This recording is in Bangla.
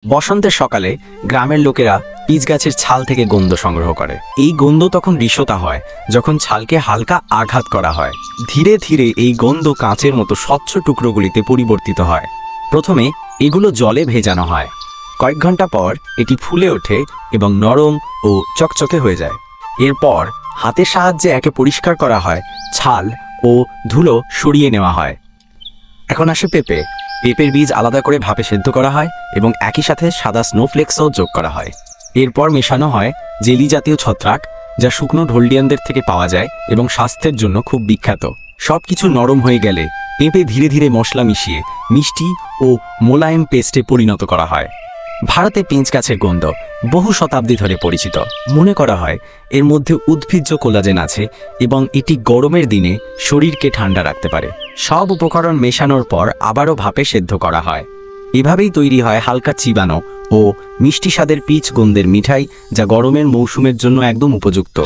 বসন্তের সকালে গ্রামের লোকেরা পিচ গাছের ছাল থেকে গন্ধ সংগ্রহ করে। এই গন্ধ তখন রিসোতা হয় যখন ছালকে হালকা আঘাত করা হয়। ধীরে ধীরে এই গন্ধ কাঁচের মতো স্বচ্ছ টুকরোগুলিতে পরিবর্তিত হয়। প্রথমে এগুলো জলে ভেজানো হয়। কয়েক ঘন্টা পর এটি ফুলে ওঠে এবং নরম ও চকচকে হয়ে যায়। এরপর হাতের সাহায্যে একে পরিষ্কার করা হয়, ছাল ও ধুলো সরিয়ে নেওয়া হয়। এখন আসে পেঁপে। পেঁপের বীজ আলাদা করে ভাপে সেদ্ধ করা হয় এবং একই সাথে সাদা স্নোফ্লেক্সও যোগ করা হয়। এরপর মেশানো হয় জেলি জাতীয় ছত্রাক, যা শুকনো ঢোলডিয়ানদের থেকে পাওয়া যায় এবং স্বাস্থ্যের জন্য খুব বিখ্যাত। সবকিছু নরম হয়ে গেলে পেঁপে ধীরে ধীরে মশলা মিশিয়ে মিষ্টি ও মোলায়েম পেস্টে পরিণত করা হয়। ভারতে পেঁচ গাছের গন্ধ বহু শতাব্দী ধরে পরিচিত। মনে করা হয় এর মধ্যে উদ্ভিজ্জ কোলাজেন আছে এবং এটি গরমের দিনে শরীরকে ঠান্ডা রাখতে পারে। সব উপকরণ মেশানোর পর আবারও ভাপে সেদ্ধ করা হয়। এভাবেই তৈরি হয় হালকা চিবানো ও মিষ্টি স্বাদের পিচ গন্ধের মিঠাই, যা গরমের মৌসুমের জন্য একদম উপযুক্ত।